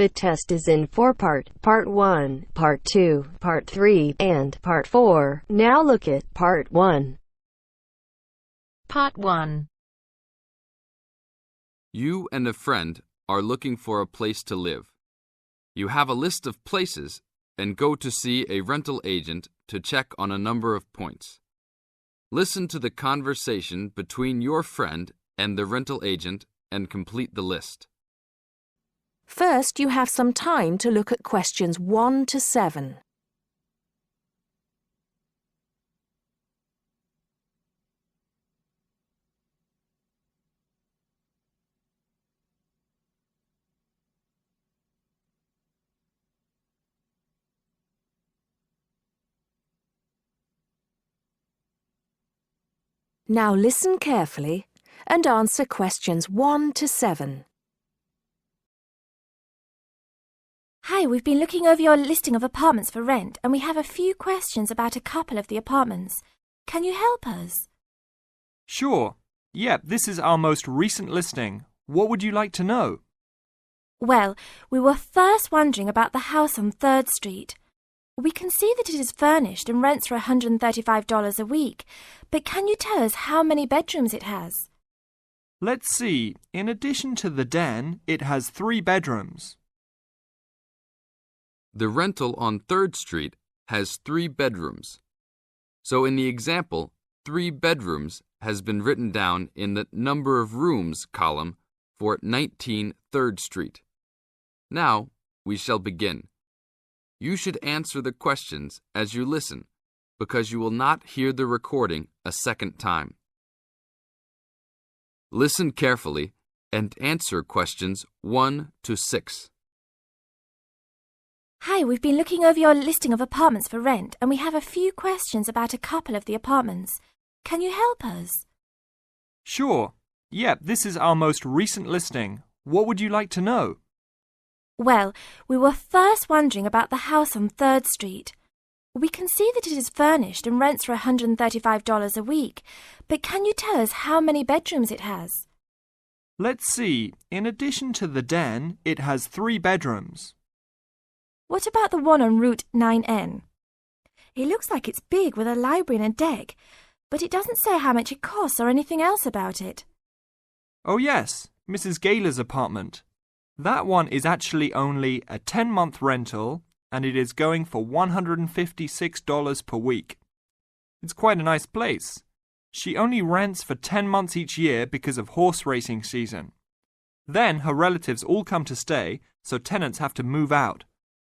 The test is in four-part, Part 1, Part 2, Part 3, and Part 4. Now look at Part 1. Part 1. You and a friend are looking for a place to live. You have a list of places and go to see a rental agent to check on a number of points. Listen to the conversation between your friend and the rental agent and complete the list. First, you have some time to look at questions 1 to 7. Now listen carefully and answer questions 1 to 7. Hi, we've been looking over your listing of apartments for rent and we have a few questions about a couple of the apartments. Can you help us? Sure. Yep, this is our most recent listing. What would you like to know? Well, we were first wondering about the house on 3rd Street. We can see that it is furnished and rents for $135 a week, but can you tell us how many bedrooms it has? Let's see. In addition to the den, it has 3 bedrooms. The rental on 3rd Street has 3 bedrooms. So in the example, 3 bedrooms has been written down in the number of rooms column for 19 3rd Street. Now we shall begin. You should answer the questions as you listen, because you will not hear the recording a second time. Listen carefully and answer questions 1 to 6. Hi, we've been looking over your listing of apartments for rent and we have a few questions about a couple of the apartments. Can you help us? Sure. Yep, this is our most recent listing. What would you like to know? Well, we were first wondering about the house on 3rd Street. We can see that it is furnished and rents for $135 a week, but can you tell us how many bedrooms it has? Let's see. In addition to the den, it has 3 bedrooms. What about the one on Route 9N? It looks like it's big with a library and a deck, but it doesn't say how much it costs or anything else about it. Oh yes, Mrs. Gaylor's apartment. That one is actually only a 10-month rental and it is going for $156 per week. It's quite a nice place. She only rents for 10 months each year because of horse racing season. Then her relatives all come to stay, so tenants have to move out.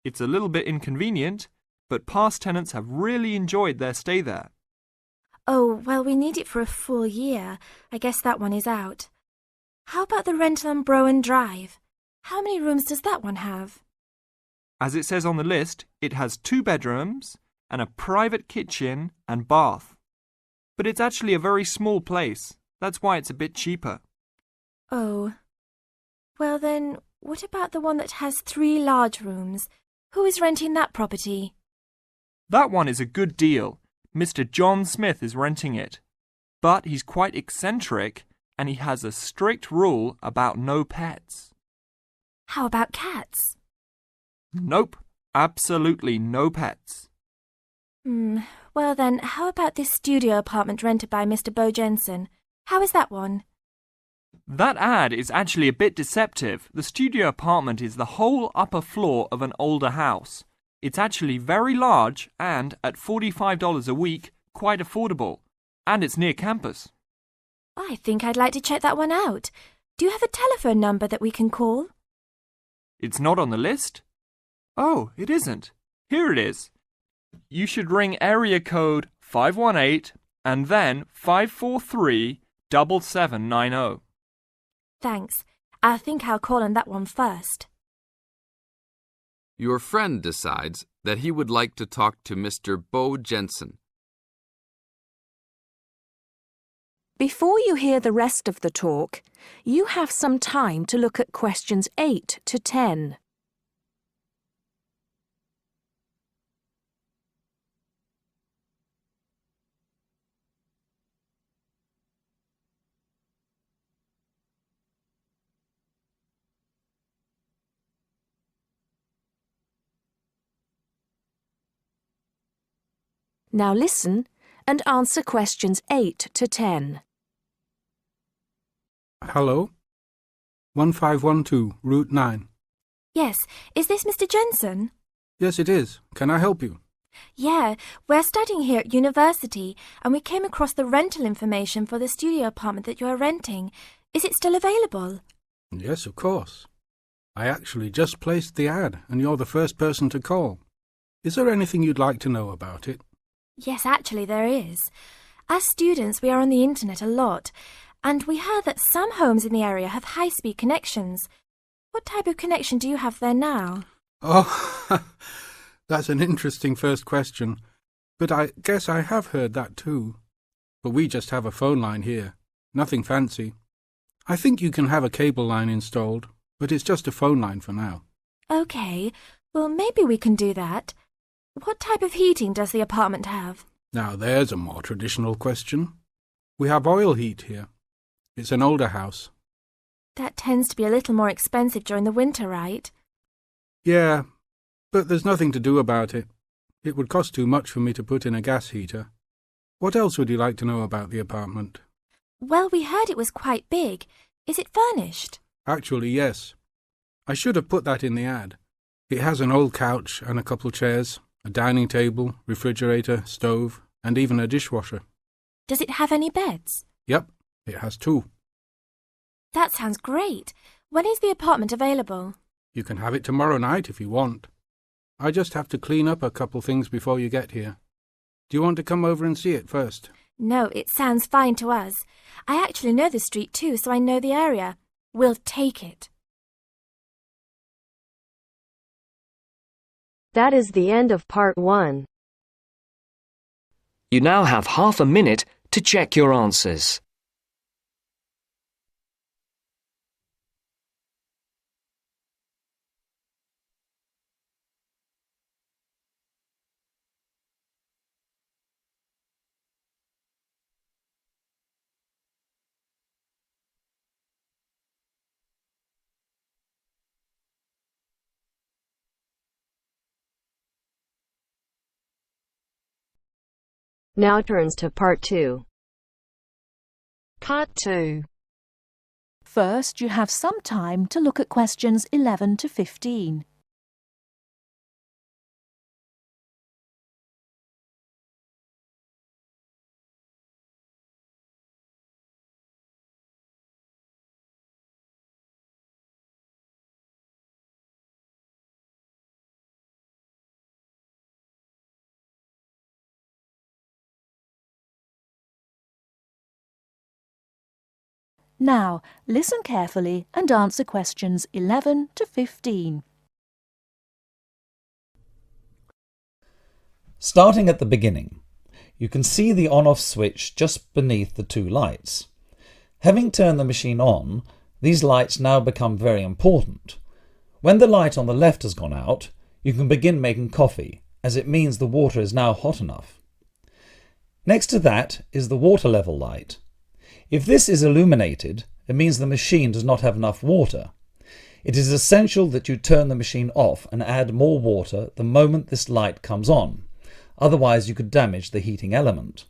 It's a little bit inconvenient, but past tenants have really enjoyed their stay there. Oh, well, we need it for a full year. I guess that one is out. How about the rental on Browen Drive? How many rooms does that one have? As it says on the list, it has 2 bedrooms and a private kitchen and bath. But it's actually a very small place. That's why it's a bit cheaper. Oh. Well then, what about the one that has 3 large rooms? Who is renting that property? That one is a good deal. Mr. John Smith is renting it. But he's quite eccentric and he has a strict rule about no pets. How about cats? Nope, absolutely no pets. Well then, how about this studio apartment rented by Mr. Bo Jensen? How is that one? That ad is actually a bit deceptive. The studio apartment is the whole upper floor of an older house. It's actually very large and, at $45 a week, quite affordable. And it's near campus. I think I'd like to check that one out. Do you have a telephone number that we can call? It's not on the list? Oh, it isn't. Here it is. You should ring area code 518 and then 543-7790. Thanks. I think I'll call on that one first. Your friend decides that he would like to talk to Mr. Bo Jensen. Before you hear the rest of the talk, you have some time to look at questions 8 to 10. Now listen and answer questions 8 to 10. Hello? 1512, Route 9. Yes, is this Mr. Jensen? Yes, it is. Can I help you? Yeah, we're studying here at university and we came across the rental information for the studio apartment that you are renting. Is it still available? Yes, of course. I actually just placed the ad and you're the first person to call. Is there anything you'd like to know about it? Yes, actually there is. As students, we are on the internet a lot, and we heard that some homes in the area have high-speed connections. What type of connection do you have there now? Oh, that's an interesting first question. But I guess I have heard that too. But we just have a phone line here. Nothing fancy. I think you can have a cable line installed, but it's just a phone line for now. Okay, well maybe we can do that. What type of heating does the apartment have? Now there's a more traditional question. We have oil heat here. It's an older house. That tends to be a little more expensive during the winter, right? Yeah, but there's nothing to do about it. It would cost too much for me to put in a gas heater. What else would you like to know about the apartment? Well, we heard it was quite big. Is it furnished? Actually, yes. I should have put that in the ad. It has an old couch and a couple chairs, a dining table, refrigerator, stove, and even a dishwasher. Does it have any beds? Yep, it has 2. That sounds great. When is the apartment available? You can have it tomorrow night if you want. I just have to clean up a couple things before you get here. Do you want to come over and see it first? No, it sounds fine to us. I actually know the street too, so I know the area. We'll take it. That is the end of part 1. You now have half a minute to check your answers. Now turns to part 2. Part 2. First, you have some time to look at questions 11 to 15. Now, listen carefully and answer questions 11 to 15. Starting at the beginning, you can see the on-off switch just beneath the 2 lights. Having turned the machine on, these lights now become very important. When the light on the left has gone out, you can begin making coffee, as it means the water is now hot enough. Next to that is the water level light. If this is illuminated, it means the machine does not have enough water. It is essential that you turn the machine off and add more water the moment this light comes on, otherwise you could damage the heating element.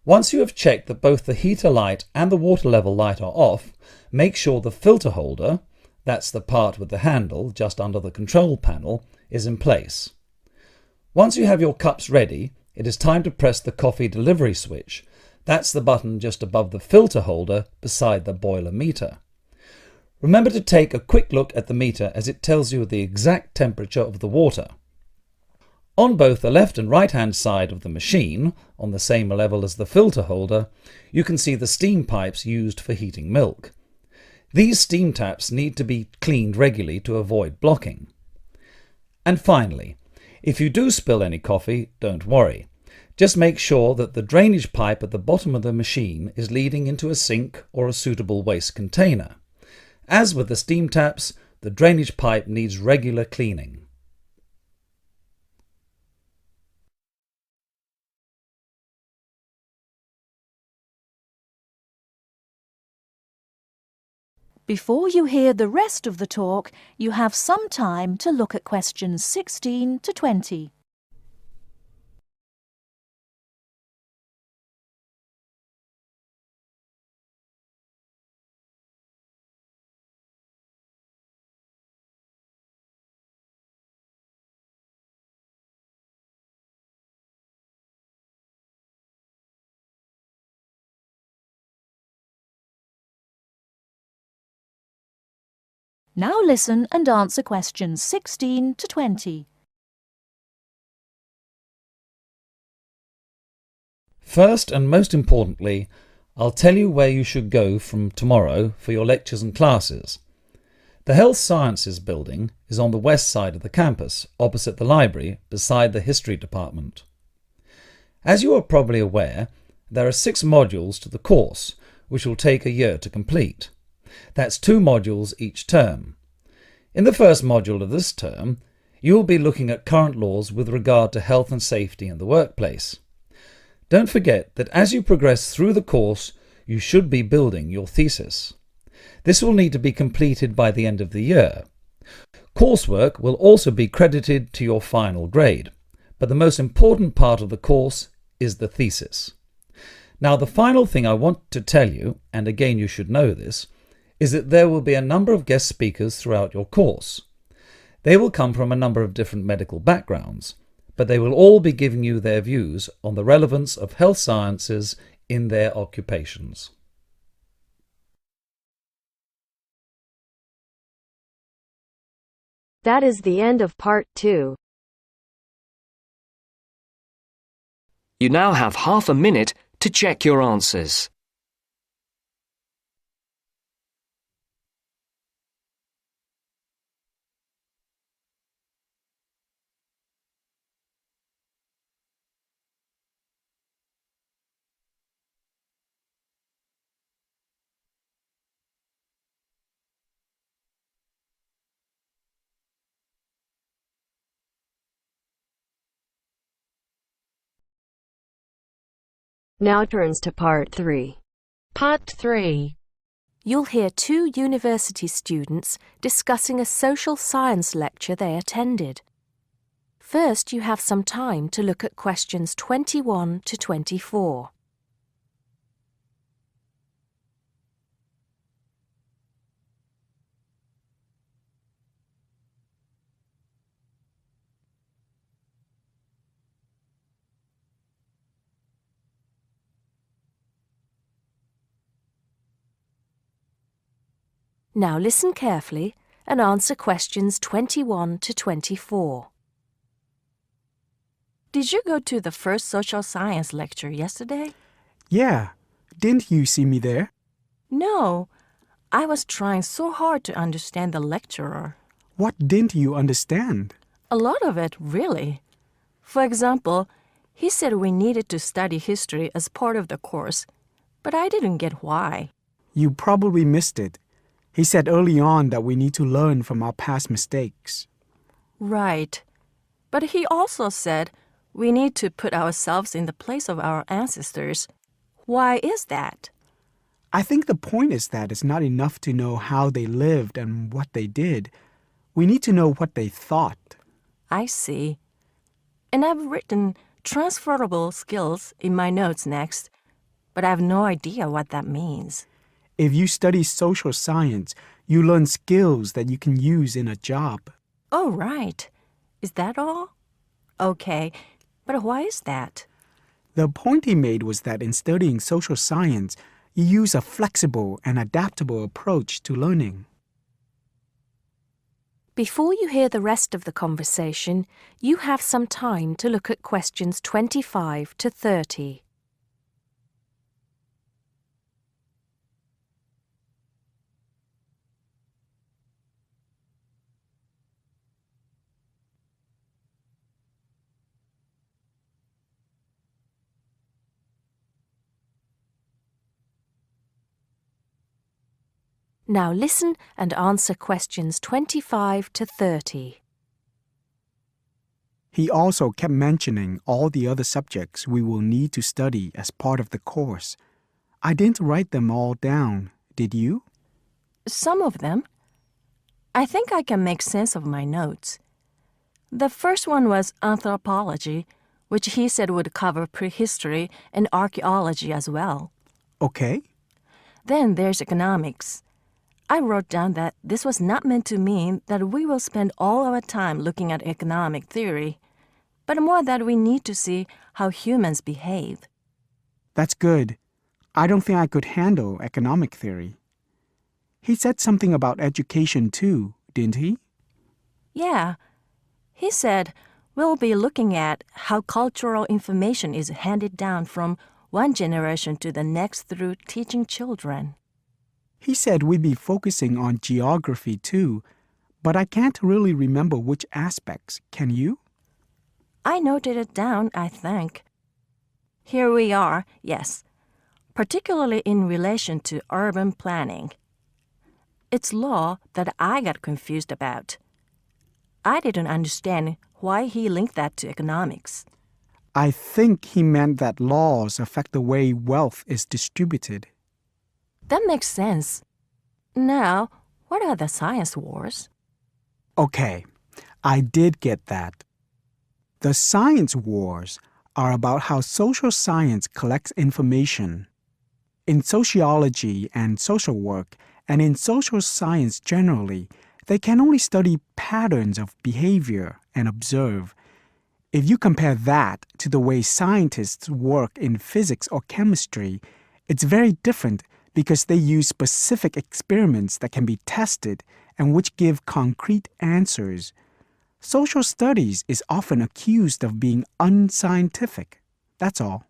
Once you have checked that both the heater light and the water level light are off, make sure the filter holder, that's the part with the handle just under the control panel, is in place. Once you have your cups ready, it is time to press the coffee delivery switch. That's the button just above the filter holder beside the boiler meter. Remember to take a quick look at the meter as it tells you the exact temperature of the water. On both the left and right hand side of the machine, on the same level as the filter holder, you can see the steam pipes used for heating milk. These steam taps need to be cleaned regularly to avoid blocking. And finally, if you do spill any coffee, don't worry. Just make sure that the drainage pipe at the bottom of the machine is leading into a sink or a suitable waste container. As with the steam taps, the drainage pipe needs regular cleaning. Before you hear the rest of the talk, you have some time to look at questions 16 to 20. Now listen and answer questions 16 to 20. First and most importantly, I'll tell you where you should go from tomorrow for your lectures and classes. The Health Sciences building is on the west side of the campus, opposite the library, beside the History department. As you are probably aware, there are 6 modules to the course, which will take a year to complete. That's 2 modules each term. In the first module of this term, you will be looking at current laws with regard to health and safety in the workplace. Don't forget that as you progress through the course, you should be building your thesis. This will need to be completed by the end of the year. Coursework will also be credited to your final grade, but the most important part of the course is the thesis. Now, the final thing I want to tell you, and again you should know this, is that there will be a number of guest speakers throughout your course. They will come from a number of different medical backgrounds, but they will all be giving you their views on the relevance of health sciences in their occupations. That is the end of part 2. You now have half a minute to check your answers. Now turns to part 3. Part 3. You'll hear 2 university students discussing a social science lecture they attended. First, you have some time to look at questions 21 to 24. Now listen carefully and answer questions 21 to 24. Did you go to the first social science lecture yesterday? Yeah. Didn't you see me there? No. I was trying so hard to understand the lecturer. What didn't you understand? A lot of it, really. For example, he said we needed to study history as part of the course, but I didn't get why. You probably missed it. He said early on that we need to learn from our past mistakes. Right. But he also said we need to put ourselves in the place of our ancestors. Why is that? I think the point is that it's not enough to know how they lived and what they did. We need to know what they thought. I see. And I've written transferable skills in my notes next, but I have no idea what that means. If you study social science, you learn skills that you can use in a job. Oh, right. Is that all? Okay, but why is that? The point he made was that in studying social science, you use a flexible and adaptable approach to learning. Before you hear the rest of the conversation, you have some time to look at questions 25 to 30. Now listen and answer questions 25 to 30. He also kept mentioning all the other subjects we will need to study as part of the course. I didn't write them all down, did you? Some of them. I think I can make sense of my notes. The first one was anthropology, which he said would cover prehistory and archaeology as well. Okay. Then there's economics. I wrote down that this was not meant to mean that we will spend all our time looking at economic theory, but more that we need to see how humans behave. That's good. I don't think I could handle economic theory. He said something about education too, didn't he? Yeah. He said we'll be looking at how cultural information is handed down from one generation to the next through teaching children. He said we'd be focusing on geography too, but I can't really remember which aspects. Can you? I noted it down, I think. Here we are, yes, particularly in relation to urban planning. It's law that I got confused about. I didn't understand why he linked that to economics. I think he meant that laws affect the way wealth is distributed. That makes sense. Now, what are the science wars? Okay, I did get that. The science wars are about how social science collects information. In sociology and social work, and in social science generally, they can only study patterns of behavior and observe. If you compare that to the way scientists work in physics or chemistry, it's very different because they use specific experiments that can be tested and which give concrete answers. Social studies is often accused of being unscientific. That's all.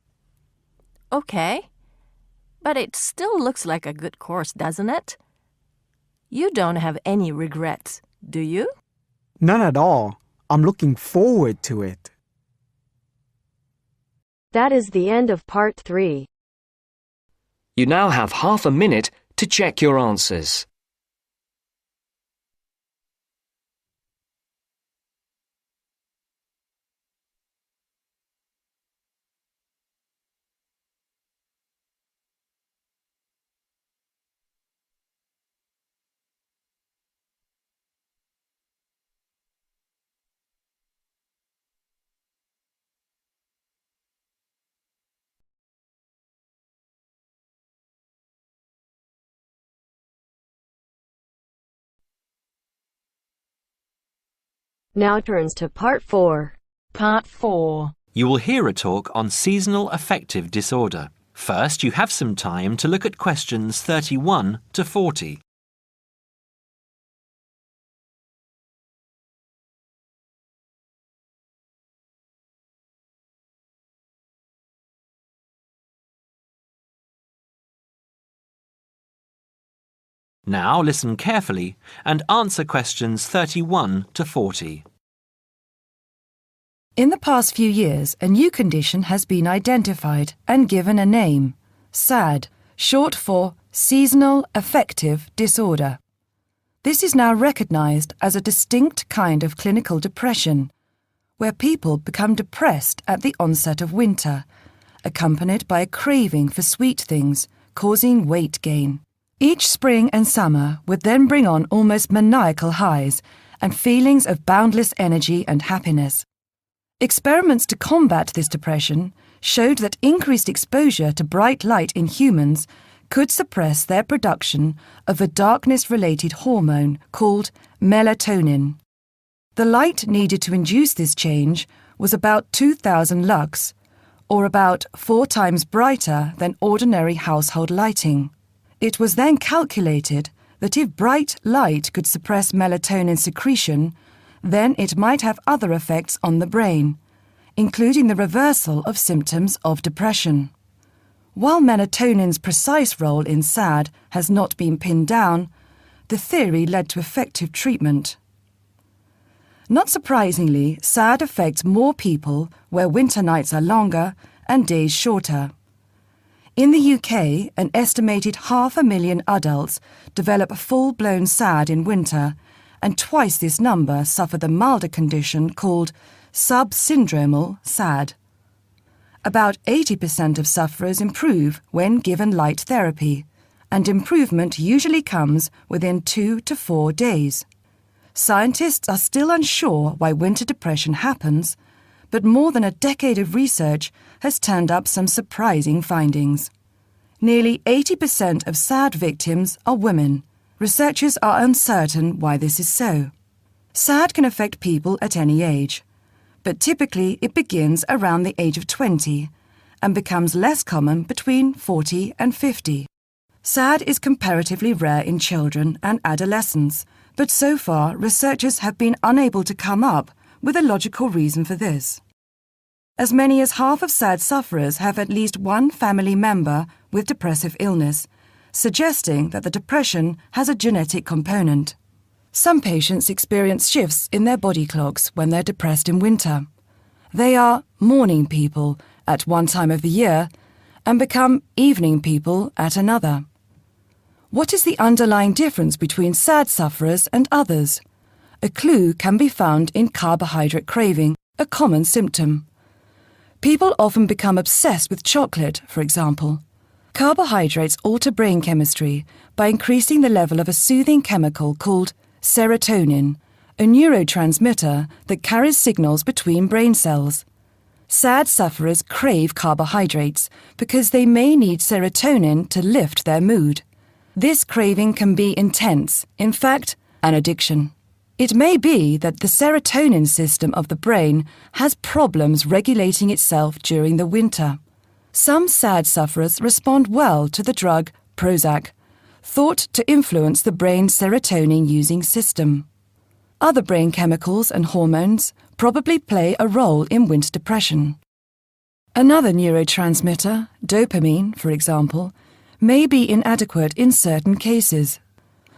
Okay. But it still looks like a good course, doesn't it? You don't have any regrets, do you? None at all. I'm looking forward to it. That is the end of part 3. You now have half a minute to check your answers. Now turns to part 4. Part 4. You will hear a talk on seasonal affective disorder. First, you have some time to look at questions 31 to 40. Now listen carefully and answer questions 31 to 40. In the past few years, a new condition has been identified and given a name, SAD, short for Seasonal Affective Disorder. This is now recognized as a distinct kind of clinical depression, where people become depressed at the onset of winter, accompanied by a craving for sweet things, causing weight gain. Each spring and summer would then bring on almost maniacal highs and feelings of boundless energy and happiness. Experiments to combat this depression showed that increased exposure to bright light in humans could suppress their production of a darkness-related hormone called melatonin. The light needed to induce this change was about 2,000 lux, or about 4 times brighter than ordinary household lighting. It was then calculated that if bright light could suppress melatonin secretion, then it might have other effects on the brain, including the reversal of symptoms of depression. While melatonin's precise role in SAD has not been pinned down, the theory led to effective treatment. Not surprisingly, SAD affects more people where winter nights are longer and days shorter. In the UK, an estimated 500,000 adults develop full-blown SAD in winter, and twice this number suffer the milder condition called subsyndromal SAD. About 80% of sufferers improve when given light therapy, and improvement usually comes within 2 to 4 days. Scientists are still unsure why winter depression happens, but more than a decade of research has turned up some surprising findings. Nearly 80% of SAD victims are women. Researchers are uncertain why this is so. SAD can affect people at any age, but typically it begins around the age of 20 and becomes less common between 40 and 50. SAD is comparatively rare in children and adolescents, but so far researchers have been unable to come up with a logical reason for this. As many as half of SAD sufferers have at least one family member with depressive illness, suggesting that the depression has a genetic component. Some patients experience shifts in their body clocks when they're depressed in winter. They are morning people at one time of the year and become evening people at another. What is the underlying difference between SAD sufferers and others? A clue can be found in carbohydrate craving, a common symptom. People often become obsessed with chocolate, for example. Carbohydrates alter brain chemistry by increasing the level of a soothing chemical called serotonin, a neurotransmitter that carries signals between brain cells. SAD sufferers crave carbohydrates because they may need serotonin to lift their mood. This craving can be intense, in fact, an addiction. It may be that the serotonin system of the brain has problems regulating itself during the winter. Some SAD sufferers respond well to the drug Prozac, thought to influence the brain's serotonin-using system. Other brain chemicals and hormones probably play a role in winter depression. Another neurotransmitter, dopamine, for example, may be inadequate in certain cases.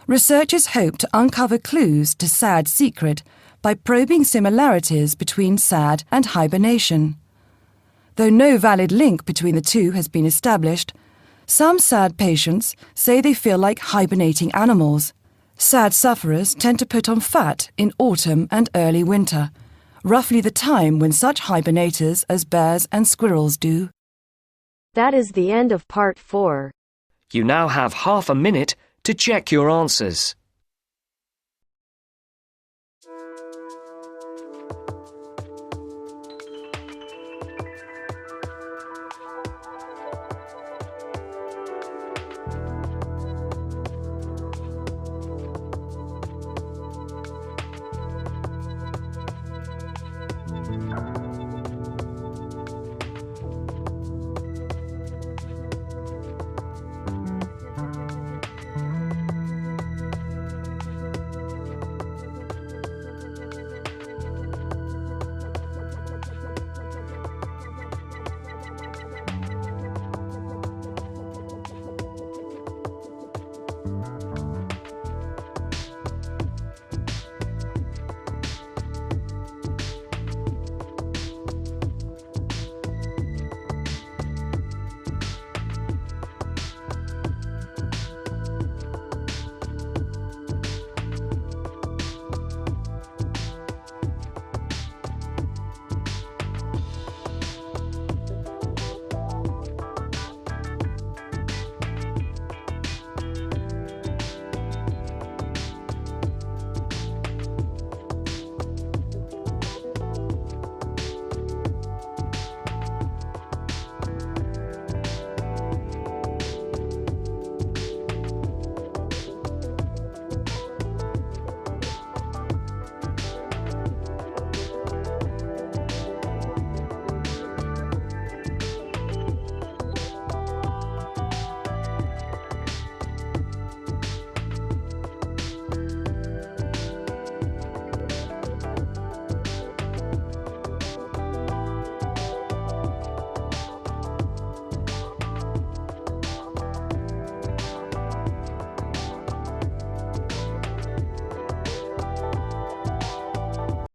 Researchers hope to uncover clues to SAD's secret by probing similarities between SAD and hibernation. Though no valid link between the two has been established, some SAD patients say they feel like hibernating animals. SAD sufferers tend to put on fat in autumn and early winter, roughly the time when such hibernators as bears and squirrels do. That is the end of part 4. You now have half a minute to check your answers.